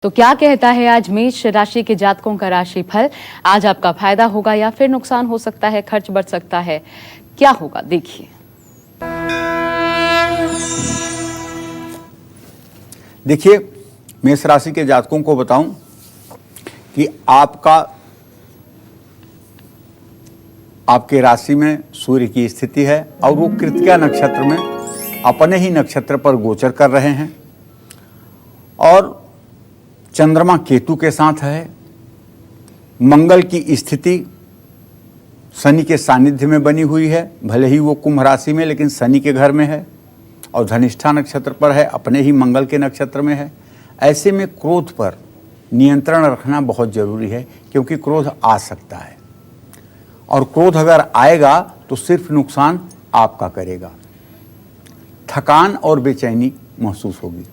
तो क्या कहता है आज मेष राशि के जातकों का राशि फल। आज आपका फायदा होगा या फिर नुकसान हो सकता है, खर्च बढ़ सकता है, क्या होगा देखिए। देखिए, मेष राशि के जातकों को बताऊं कि आपके राशि में सूर्य की स्थिति है और वो कृतिका नक्षत्र में अपने ही नक्षत्र पर गोचर कर रहे हैं और चंद्रमा केतु के साथ है। मंगल की स्थिति शनि के सानिध्य में बनी हुई है, भले ही वो कुंभ राशि में लेकिन शनि के घर में है और धनिष्ठा नक्षत्र पर है, अपने ही मंगल के नक्षत्र में है। ऐसे में क्रोध पर नियंत्रण रखना बहुत ज़रूरी है क्योंकि क्रोध आ सकता है और क्रोध अगर आएगा तो सिर्फ नुकसान आपका करेगा। थकान और बेचैनी महसूस होगी।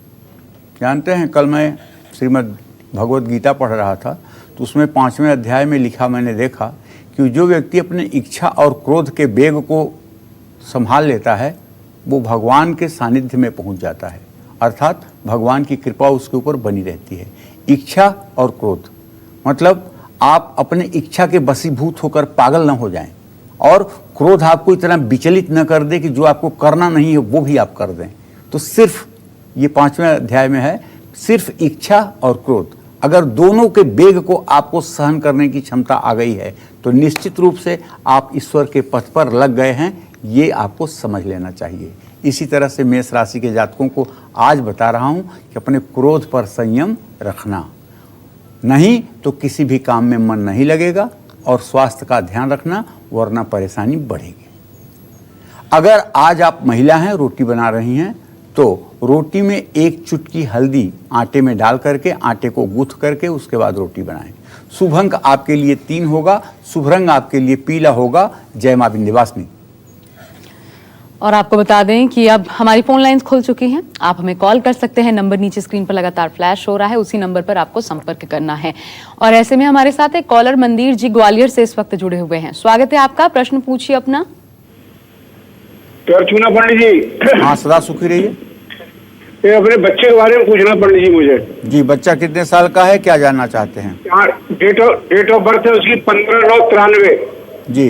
जानते हैं, कल मैं श्रीमद् भगवद गीता पढ़ रहा था तो उसमें 5वें अध्याय में लिखा मैंने देखा कि जो व्यक्ति अपने इच्छा और क्रोध के वेग को संभाल लेता है वो भगवान के सानिध्य में पहुंच जाता है, अर्थात भगवान की कृपा उसके ऊपर बनी रहती है। इच्छा और क्रोध मतलब आप अपने इच्छा के वशीभूत होकर पागल न हो जाएं और क्रोध आपको इतना विचलित न कर दे कि जो आपको करना नहीं है वो भी आप कर दें। तो सिर्फ ये 5वें अध्याय में है, सिर्फ इच्छा और क्रोध अगर दोनों के वेग को आपको सहन करने की क्षमता आ गई है तो निश्चित रूप से आप ईश्वर के पथ पर लग गए हैं, ये आपको समझ लेना चाहिए। इसी तरह से मेष राशि के जातकों को आज बता रहा हूं कि अपने क्रोध पर संयम रखना, नहीं तो किसी भी काम में मन नहीं लगेगा और स्वास्थ्य का ध्यान रखना वरना परेशानी बढ़ेगी। अगर आज आप महिला हैं, रोटी बना रही हैं तो रोटी में एक चुटकी हल्दी आटे में डाल करके आटे को गूंथ करके उसके बाद रोटी बनाएं। शुभ अंक आपके लिए 3 होगा, शुभ रंग आपके लिए पीला होगा। जय मां विंध्यवासिनी। और आपको बता दें कि अब हमारी फोन लाइंस खुल चुकी हैं, आप हमें कॉल कर सकते हैं। नंबर नीचे स्क्रीन पर लगातार फ्लैश हो रहा है, उसी नंबर पर आपको संपर्क करना है। और ऐसे में हमारे साथ एक कॉलर मंदिर जी ग्वालियर से इस वक्त जुड़े हुए हैं। स्वागत है आपका, प्रश्न पूछिए अपना। चुना पंडित जी। हाँ, सदा सुखी रहिए। ये अपने बच्चे के बारे में पूछना पंडित जी मुझे। जी, बच्चा कितने साल का है, क्या जानना चाहते हैं? डेट ऑफ बर्थ है उसकी 15/9/93 जी।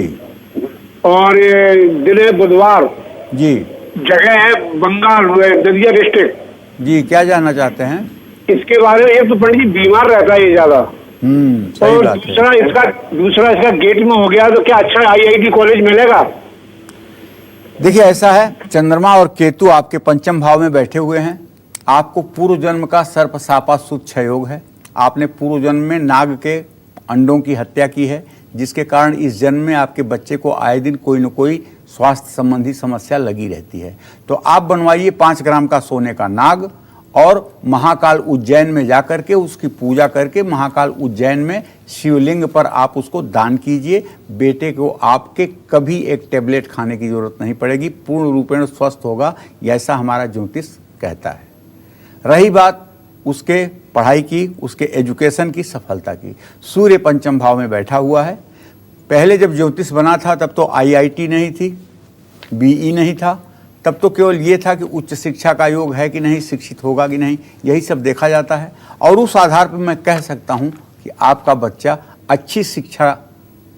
और ये दिन है बुधवार जी। जगह है बंगाल नदिया डिस्ट्रिक्ट। जी, क्या जानना चाहते हैं? इसके बारे में एक तो पंडित जी बीमार रहता है ये ज्यादा, सही और बात है। दूसरा इसका गेट में हो गया तो क्या अच्छा IIT कॉलेज मिलेगा? देखिए, ऐसा है, चंद्रमा और केतु आपके पंचम भाव में बैठे हुए हैं। आपको पूर्व जन्म का सर्प शापाशुत क्षय योग है। आपने पूर्व जन्म में नाग के अंडों की हत्या की है जिसके कारण इस जन्म में आपके बच्चे को आए दिन कोई न कोई स्वास्थ्य संबंधी समस्या लगी रहती है। तो आप बनवाइए 5 ग्राम का सोने का नाग और महाकाल उज्जैन में जाकर के उसकी पूजा करके महाकाल उज्जैन में शिवलिंग पर आप उसको दान कीजिए। बेटे को आपके कभी एक टेबलेट खाने की जरूरत नहीं पड़ेगी, पूर्ण रूपेण स्वस्थ होगा, ऐसा हमारा ज्योतिष कहता है। रही बात उसके पढ़ाई की, उसके एजुकेशन की, सफलता की, सूर्य पंचम भाव में बैठा हुआ है। पहले जब ज्योतिष बना था तब तो IIT नहीं थी, BE नहीं था, तब तो केवल ये था कि उच्च शिक्षा का योग है कि नहीं, शिक्षित होगा कि नहीं, यही सब देखा जाता है। और उस आधार पर मैं कह सकता हूँ कि आपका बच्चा अच्छी शिक्षा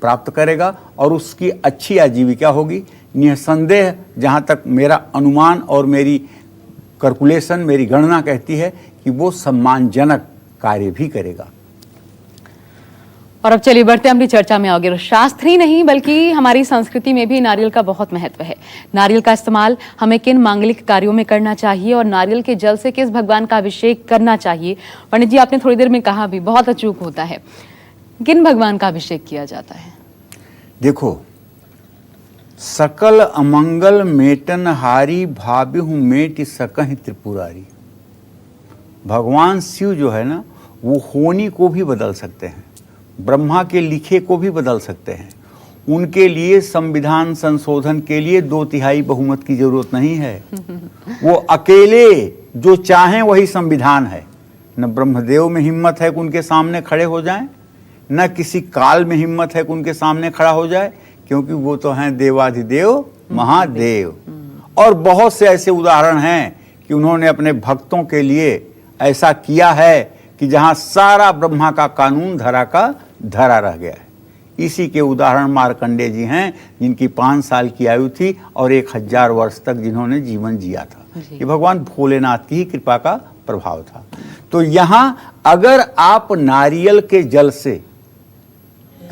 प्राप्त करेगा और उसकी अच्छी आजीविका होगी। निसंदेह जहाँ तक मेरा अनुमान और मेरी कैलकुलेशन, मेरी गणना कहती है कि वो सम्मानजनक कार्य भी करेगा। और अब चलिए बढ़ते हैं अपनी चर्चा में आगे। शास्त्र ही नहीं बल्कि हमारी संस्कृति में भी नारियल का बहुत महत्व है। नारियल का इस्तेमाल हमें किन मांगलिक कार्यों में करना चाहिए और नारियल के जल से किस भगवान का अभिषेक करना चाहिए? पंडित जी, आपने थोड़ी देर में कहा भी, बहुत अचूक होता है। किन भगवान का अभिषेक किया जाता है? देखो, सकल अमंगल मेटन हारी भाव्यहु मेट सकहि त्रिपुरारी। भगवान शिव जो है ना, वो होनी को भी बदल सकते हैं, ब्रह्मा के लिखे को भी बदल सकते हैं। उनके लिए संविधान संशोधन के लिए 2/3 बहुमत की जरूरत नहीं है। वो अकेले जो चाहें वही संविधान है। न ब्रह्मदेव में हिम्मत है कि उनके सामने खड़े हो जाएं, न किसी काल में हिम्मत है कि उनके सामने खड़ा हो जाए, क्योंकि वो तो हैं देवाधिदेव महादेव। और बहुत से ऐसे उदाहरण हैं कि उन्होंने अपने भक्तों के लिए ऐसा किया है कि जहां सारा ब्रह्मा का कानून धरा का धरा रह गया है। इसी के उदाहरण मार्कंडेय जी हैं, जिनकी 5 साल की आयु थी और 1000 वर्ष तक जिन्होंने जीवन जिया था। ये भगवान भोलेनाथ की ही कृपा का प्रभाव था। तो यहां अगर आप नारियल के जल से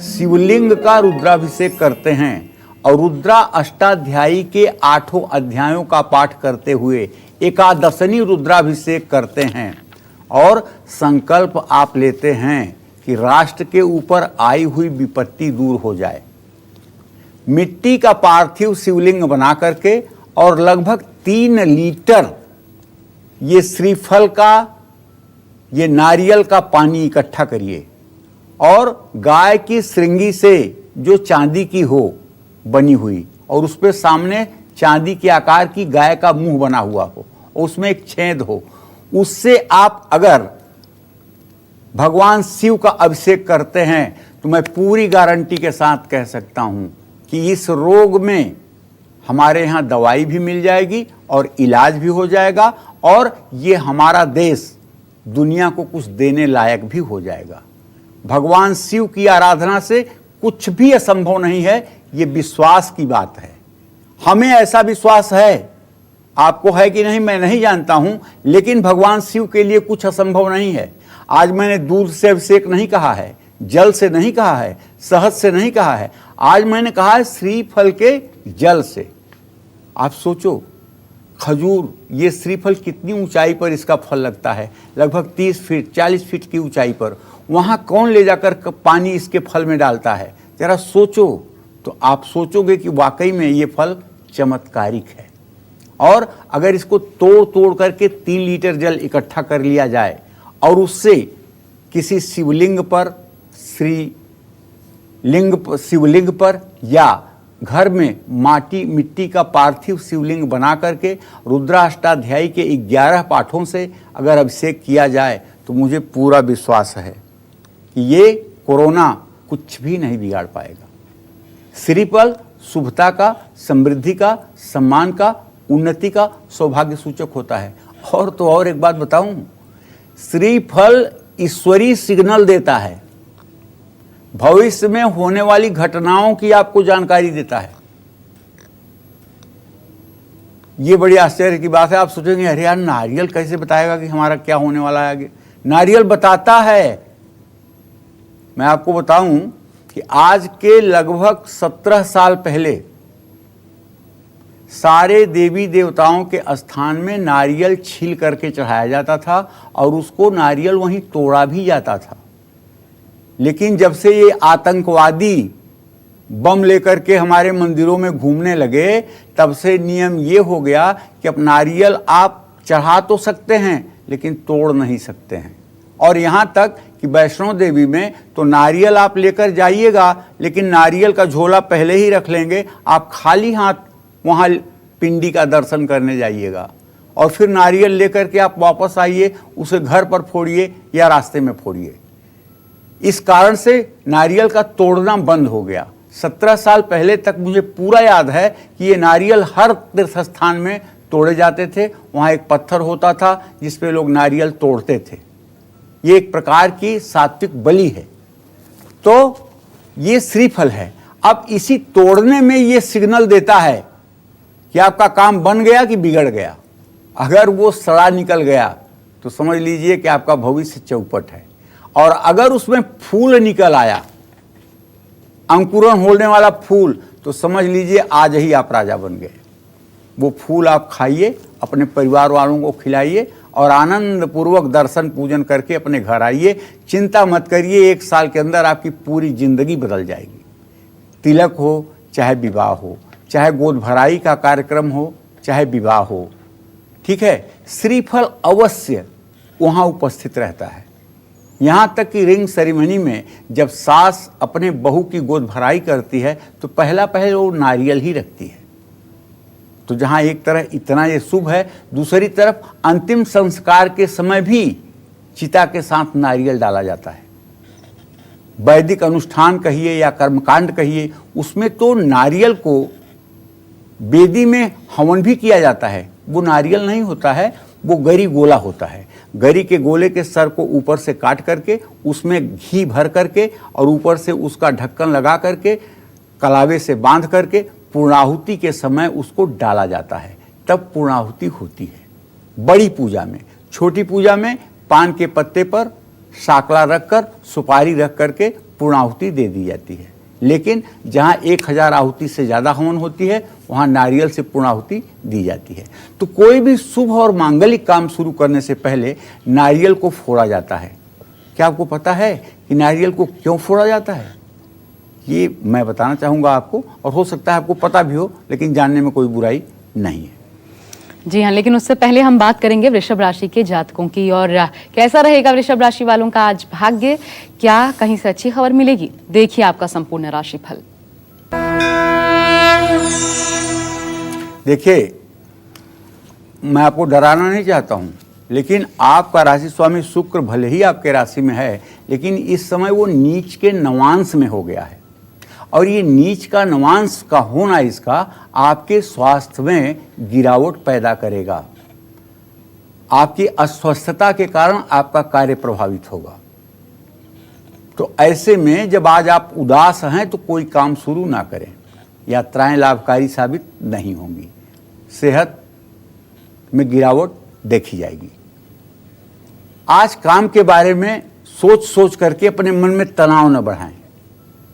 शिवलिंग का रुद्राभिषेक करते हैं और रुद्रा अष्टाध्यायी के 8 अध्यायों का पाठ करते हुए एकादशनी रुद्राभिषेक करते हैं और संकल्प आप लेते हैं कि राष्ट्र के ऊपर आई हुई विपत्ति दूर हो जाए, मिट्टी का पार्थिव शिवलिंग बना करके और लगभग 3 लीटर ये श्रीफल का, ये नारियल का पानी इकट्ठा करिए और गाय की श्रृंगी से जो चांदी की हो बनी हुई और उस पे सामने चांदी के आकार की गाय का मुंह बना हुआ हो, उसमें एक छेद हो, उससे आप अगर भगवान शिव का अभिषेक करते हैं तो मैं पूरी गारंटी के साथ कह सकता हूं कि इस रोग में हमारे यहाँ दवाई भी मिल जाएगी और इलाज भी हो जाएगा और ये हमारा देश दुनिया को कुछ देने लायक भी हो जाएगा। भगवान शिव की आराधना से कुछ भी असंभव नहीं है, ये विश्वास की बात है। हमें ऐसा विश्वास है, आपको है कि नहीं मैं नहीं जानता हूं, लेकिन भगवान शिव के लिए कुछ असंभव नहीं है। आज मैंने दूध से अभिषेक नहीं कहा है, जल से नहीं कहा है, शहद से नहीं कहा है, आज मैंने कहा है श्रीफल के जल से। आप सोचो, खजूर, ये श्रीफल कितनी ऊंचाई पर इसका फल लगता है, लगभग 30 फीट 40 फीट की ऊंचाई पर। वहां कौन ले जाकर पानी इसके फल में डालता है, जरा सोचो। तो आप सोचोगे कि वाकई में ये फल चमत्कारिक है। और अगर इसको तोड़ तोड़ करके 3 लीटर जल इकट्ठा कर लिया जाए और उससे किसी शिवलिंग पर, शिवलिंग पर या घर में मिट्टी का पार्थिव शिवलिंग बना करके रुद्राष्टाध्यायी के 11 पाठों से अगर अभिषेक किया जाए तो मुझे पूरा विश्वास है कि ये कोरोना कुछ भी नहीं बिगाड़ पाएगा। श्रीफल शुभता का, समृद्धि का, सम्मान का, उन्नति का सौभाग्य सूचक होता है। और तो और एक बात बताऊं, श्रीफल ईश्वरीय सिग्नल देता है, भविष्य में होने वाली घटनाओं की आपको जानकारी देता है। ये बड़ी आश्चर्य की बात है। आप सोचेंगे अरे यार, नारियल कैसे बताएगा कि हमारा क्या होने वाला है आगे? नारियल बताता है। मैं आपको बताऊं कि आज के लगभग 17 साल पहले सारे देवी देवताओं के स्थान में नारियल छील करके चढ़ाया जाता था और उसको नारियल वहीं तोड़ा भी जाता था। लेकिन जब से ये आतंकवादी बम लेकर के हमारे मंदिरों में घूमने लगे, तब से नियम ये हो गया कि अब नारियल आप चढ़ा तो सकते हैं लेकिन तोड़ नहीं सकते हैं। और यहाँ तक कि वैष्णो देवी में तो नारियल आप लेकर जाइएगा, लेकिन नारियल का झोला पहले ही रख लेंगे, आप खाली हाथ वहाँ पिंडी का दर्शन करने जाइएगा और फिर नारियल लेकर के आप वापस आइए, उसे घर पर फोड़िए या रास्ते में फोड़िए। इस कारण से नारियल का तोड़ना बंद हो गया। 17 साल पहले तक मुझे पूरा याद है कि ये नारियल हर तीर्थ स्थान में तोड़े जाते थे। वहाँ एक पत्थर होता था जिस पे लोग नारियल तोड़ते थे। ये एक प्रकार की सात्विक बलि है। तो ये श्रीफल है। अब इसी तोड़ने में ये सिग्नल देता है कि आपका काम बन गया कि बिगड़ गया। अगर वो सड़ा निकल गया तो समझ लीजिए कि आपका भविष्य चौपट है, और अगर उसमें फूल निकल आया, अंकुरण होने वाला फूल, तो समझ लीजिए आज ही आप राजा बन गए। वो फूल आप खाइए, अपने परिवार वालों को खिलाइए और आनंद पूर्वक दर्शन पूजन करके अपने घर आइए। चिंता मत करिए, 1 साल के अंदर आपकी पूरी जिंदगी बदल जाएगी। तिलक हो चाहे विवाह हो, चाहे गोद भराई का कार्यक्रम हो चाहे विवाह हो, ठीक है, श्रीफल अवश्य वहाँ उपस्थित रहता है। यहाँ तक कि रिंग सेरेमनी में जब सास अपने बहू की गोद भराई करती है तो पहला वो नारियल ही रखती है। तो जहाँ एक तरह इतना ये शुभ है, दूसरी तरफ अंतिम संस्कार के समय भी चिता के साथ नारियल डाला जाता है। वैदिक अनुष्ठान कहिए या कर्मकांड कहिए, उसमें तो नारियल को वेदी में हवन भी किया जाता है। वो नारियल नहीं होता है, वो गरी गोला होता है। गरी के गोले के सर को ऊपर से काट करके उसमें घी भर करके और ऊपर से उसका ढक्कन लगा करके कलावे से बांध करके पूर्णाहुति के समय उसको डाला जाता है, तब पूर्णाहुति होती है। बड़ी पूजा में, छोटी पूजा में पान के पत्ते पर साकला रखकर सुपारी रख करके पूर्णाहुति दे दी जाती है। लेकिन जहाँ 1000 आहुति से ज़्यादा हवन होती है वहाँ नारियल से पूर्णाहुति दी जाती है। तो कोई भी शुभ और मांगलिक काम शुरू करने से पहले नारियल को फोड़ा जाता है। क्या आपको पता है कि नारियल को क्यों फोड़ा जाता है? ये मैं बताना चाहूँगा आपको, और हो सकता है आपको पता भी हो, लेकिन जानने में कोई बुराई नहीं है। जी हाँ, लेकिन उससे पहले हम बात करेंगे वृषभ राशि के जातकों की, और कैसा रहेगा वृषभ राशि वालों का आज भाग्य, क्या कहीं से अच्छी खबर मिलेगी? देखिए आपका संपूर्ण राशिफल। देखिए, मैं आपको डराना नहीं चाहता हूँ, लेकिन आपका राशि स्वामी शुक्र भले ही आपके राशि में है, लेकिन इस समय वो नीच के नवांश में हो गया है। और ये नीच का नवांश का होना इसका आपके स्वास्थ्य में गिरावट पैदा करेगा। आपकी अस्वस्थता के कारण आपका कार्य प्रभावित होगा। तो ऐसे में जब आज आप उदास हैं तो कोई काम शुरू ना करें। यात्राएं लाभकारी साबित नहीं होंगी। सेहत में गिरावट देखी जाएगी। आज काम के बारे में सोच सोच करके अपने मन में तनाव न बढ़ाएं।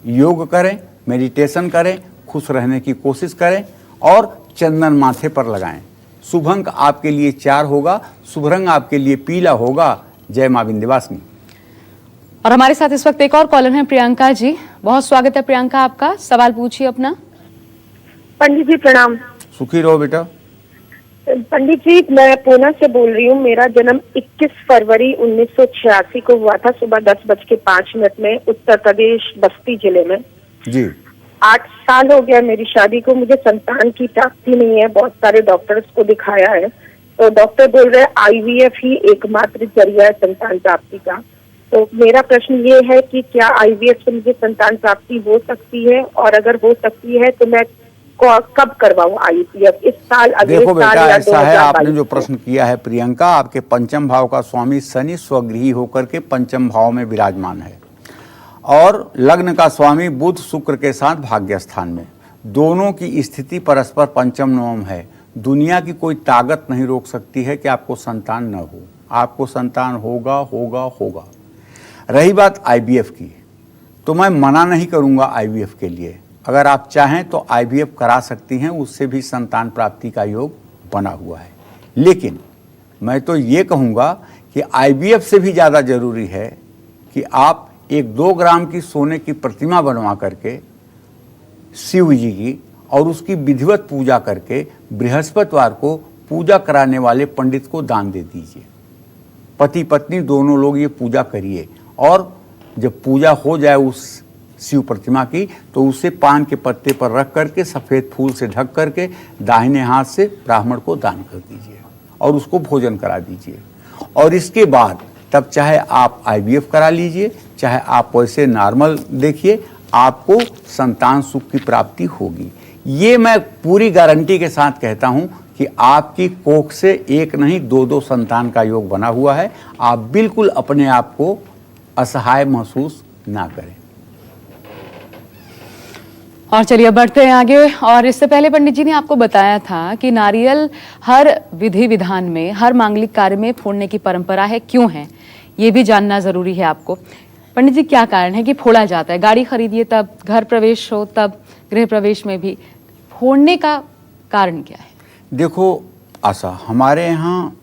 योग करें, मेडिटेशन करें, खुश रहने की कोशिश करें और चंदन माथे पर लगाएं। शुभ अंक आपके लिए 4 होगा, शुभ रंग आपके लिए पीला होगा। जय मां विंध्यवासिनी। और हमारे साथ इस वक्त एक और कॉलर हैं, प्रियंका जी। बहुत स्वागत है प्रियंका आपका, सवाल पूछिए अपना। पंडित जी प्रणाम। सुखी रहो बेटा। पंडित जी, मैं पूना से बोल रही हूँ। मेरा जन्म 21 फरवरी 1986 को हुआ था, सुबह 10:05 में, उत्तर प्रदेश बस्ती जिले में जी। 8 साल हो गया मेरी शादी को। मुझे संतान की प्राप्ति नहीं है। बहुत सारे डॉक्टर्स को दिखाया है, तो डॉक्टर बोल रहे हैं IVF ही एकमात्र जरिया है संतान प्राप्ति का। तो मेरा प्रश्न ये है कि क्या IVF से मुझे संतान प्राप्ति हो सकती है, और अगर हो सकती है तो मैं कब करवाऊं IVF? इस साल, अगले देखो साल बेटा, या ऐसा है, आपने जो 2022? प्रश्न किया है प्रियंका, आपके पंचम भाव का स्वामी शनि स्वगृही होकर के पंचम भाव में विराजमान है और लग्न का स्वामी बुध शुक्र के साथ भाग्य स्थान में। दोनों की स्थिति परस्पर पंचम नवम है। दुनिया की कोई ताकत नहीं रोक सकती है कि आपको संतान न हो। आपको संतान होगा होगा होगा। रही बात IVF की, तो मैं मना नहीं करूंगा IVF के लिए। अगर आप चाहें तो IVF करा सकती हैं, उससे भी संतान प्राप्ति का योग बना हुआ है। लेकिन मैं तो ये कहूँगा कि IVF से भी ज़्यादा ज़रूरी है कि आप 1-2 ग्राम की सोने की प्रतिमा बनवा करके शिव जी की और उसकी विधिवत पूजा करके बृहस्पतिवार को पूजा कराने वाले पंडित को दान दे दीजिए। पति पत्नी दोनों लोग ये पूजा करिए, और जब पूजा हो जाए उस शिव प्रतिमा की, तो उसे पान के पत्ते पर रख करके सफ़ेद फूल से ढक करके दाहिने हाथ से ब्राह्मण को दान कर दीजिए और उसको भोजन करा दीजिए। और इसके बाद तब चाहे आप IVF करा लीजिए, चाहे आप वैसे नॉर्मल देखिए, आपको संतान सुख की प्राप्ति होगी। ये मैं पूरी गारंटी के साथ कहता हूँ कि आपकी कोख से 1 नहीं 2-2 संतान का योग बना हुआ है। आप बिल्कुल अपने आप को असहाय महसूस ना करें। और चलिए बढ़ते हैं आगे। और इससे पहले पंडित जी ने आपको बताया था कि नारियल हर विधि विधान में, हर मांगलिक कार्य में फोड़ने की परंपरा है। क्यों है ये भी जानना जरूरी है आपको। पंडित जी, क्या कारण है कि फोड़ा जाता है? गाड़ी खरीदिए तब, घर प्रवेश हो तब, गृह प्रवेश में भी फोड़ने का कारण क्या है? देखो आशा, हमारे यहाँ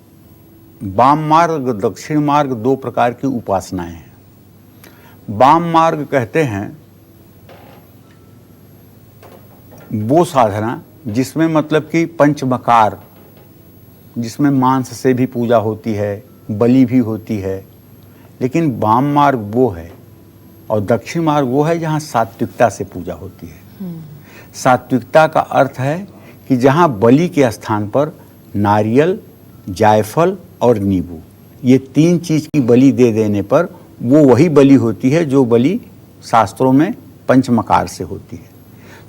वाम मार्ग दक्षिण मार्ग 2 प्रकार की उपासनाएं हैं। वाम मार्ग कहते हैं वो साधना जिसमें मतलब कि पंचमकार, जिसमें मांस से भी पूजा होती है, बलि भी होती है। लेकिन वाम मार्ग वो है, और दक्षिण मार्ग वो है जहाँ सात्विकता से पूजा होती है। सात्विकता का अर्थ है कि जहाँ बलि के स्थान पर नारियल, जायफल और नींबू, ये 3 चीज़ की बलि दे देने पर वो वही बलि होती है जो बलि शास्त्रों में पंचमकार से होती है।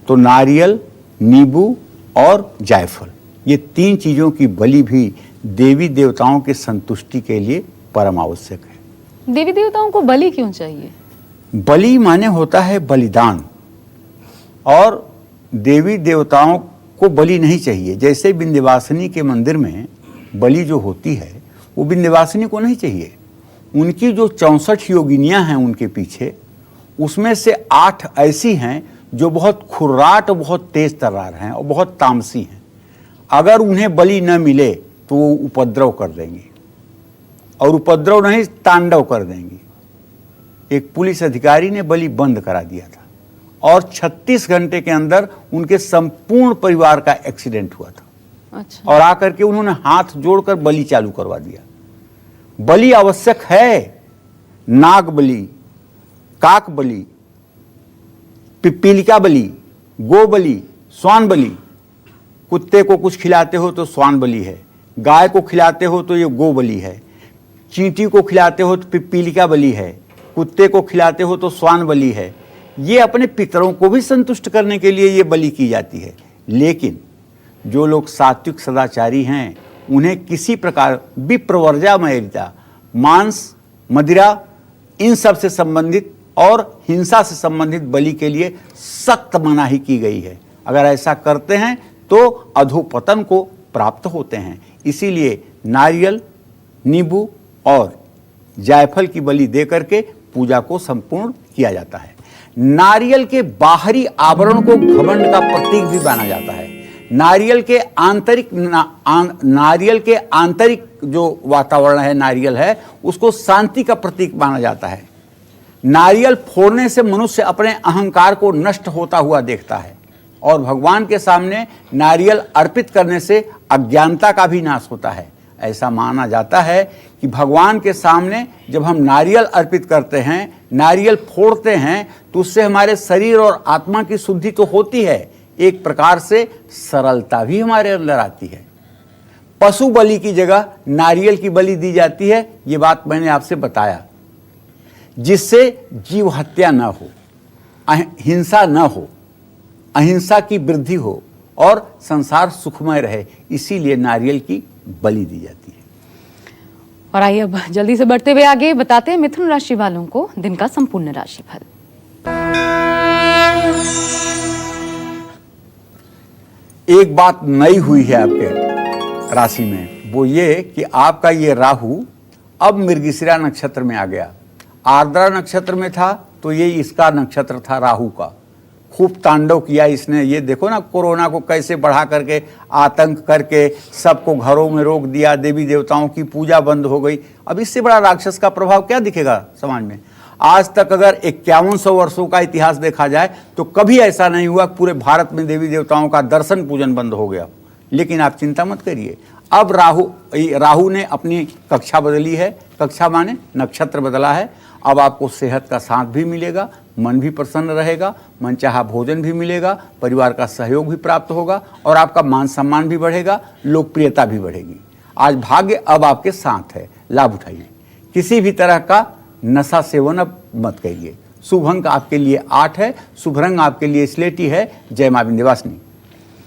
तो नारियल, नींबू और जायफल, ये 3 चीज़ों की बलि भी देवी देवताओं के संतुष्टि के लिए परम आवश्यक है। देवी देवताओं को बलि क्यों चाहिए? बलि माने होता है बलिदान, और देवी देवताओं को बलि नहीं चाहिए। जैसे विंध्यवासिनी के मंदिर में बलि जो होती है वो विंध्यवासिनी को नहीं चाहिए। उनकी जो 64 योगिनियां हैं उनके पीछे, उसमें से 8 ऐसी हैं जो बहुत खुर्राट और बहुत तेज तर्रार हैं और बहुत तामसी हैं। अगर उन्हें बलि न मिले तो वो उपद्रव कर देंगी, और उपद्रव नहीं तांडव कर देंगी। एक पुलिस अधिकारी ने बलि बंद करा दिया था और 36 घंटे के अंदर उनके संपूर्ण परिवार का एक्सीडेंट हुआ था। अच्छा। और आकर के उन्होंने हाथ जोड़कर बलि चालू करवा दिया। बलि आवश्यक है। नाग बलि, काक बलि, पिपीलिका बलि, गो बलि, स्वान बलि। कुत्ते को कुछ खिलाते हो तो स्वान बलि है, गाय को खिलाते हो तो ये गो बलि है, चींटी को खिलाते हो तो पिपीलिका बलि है, कुत्ते को खिलाते हो तो स्वान बलि है। ये अपने पितरों को भी संतुष्ट करने के लिए ये बलि की जाती है। लेकिन जो लोग सात्विक सदाचारी हैं उन्हें किसी प्रकार विप्रवर्जा मयरिता, मांस, मदिरा, इन सब से संबंधित और हिंसा से संबंधित बलि के लिए सख्त मनाही की गई है। अगर ऐसा करते हैं तो अधोपतन को प्राप्त होते हैं। इसीलिए नारियल, नींबू और जायफल की बलि दे करके पूजा को संपूर्ण किया जाता है। नारियल के बाहरी आवरण को घमंड का प्रतीक भी माना जाता है। नारियल के आंतरिक जो वातावरण है, नारियल है, उसको शांति का प्रतीक माना जाता है। नारियल फोड़ने से मनुष्य अपने अहंकार को नष्ट होता हुआ देखता है, और भगवान के सामने नारियल अर्पित करने से अज्ञानता का भी नाश होता है। ऐसा माना जाता है कि भगवान के सामने जब हम नारियल अर्पित करते हैं, नारियल फोड़ते हैं, तो उससे हमारे शरीर और आत्मा की शुद्धि तो होती है, एक प्रकार से सरलता भी हमारे अंदर आती है। पशु बलि की जगह नारियल की बलि दी जाती है, ये बात मैंने आपसे बताया, जिससे जीव हत्या न हो, हिंसा न हो, अहिंसा की वृद्धि हो और संसार सुखमय रहे। इसीलिए नारियल की बलि दी जाती है। और आइए अब जल्दी से बढ़ते हुए आगे बताते हैं मिथुन राशि वालों को दिन का संपूर्ण राशिफल। एक बात नई हुई है आपके राशि में, वो ये कि आपका ये राहु अब मृगशिरा नक्षत्र में आ गया। आर्द्रा नक्षत्र में था तो ये इसका नक्षत्र था राहु का। खूब तांडव किया इसने। ये देखो ना, कोरोना को कैसे बढ़ा करके आतंक करके सबको घरों में रोक दिया, देवी देवताओं की पूजा बंद हो गई। अब इससे बड़ा राक्षस का प्रभाव क्या दिखेगा समाज में। आज तक अगर 5100 वर्षों का इतिहास देखा जाए तो कभी ऐसा नहीं हुआ पूरे भारत में देवी देवताओं का दर्शन पूजन बंद हो गया। लेकिन आप चिंता मत करिए, अब राहु ने अपनी कक्षा बदली है। कक्षा माने नक्षत्र बदला है। अब आपको सेहत का साथ भी मिलेगा, मन भी प्रसन्न रहेगा, मनचाहा भोजन भी मिलेगा, परिवार का सहयोग भी प्राप्त होगा और आपका मान सम्मान भी बढ़ेगा, लोकप्रियता भी बढ़ेगी। आज भाग्य अब आपके साथ है, लाभ उठाइए। किसी भी तरह का नशा सेवन अब मत करिए। शुभ अंक आपके लिए 8 है, शुभ रंग आपके लिए स्लेटी है। जय मां विंध्यवासिनी।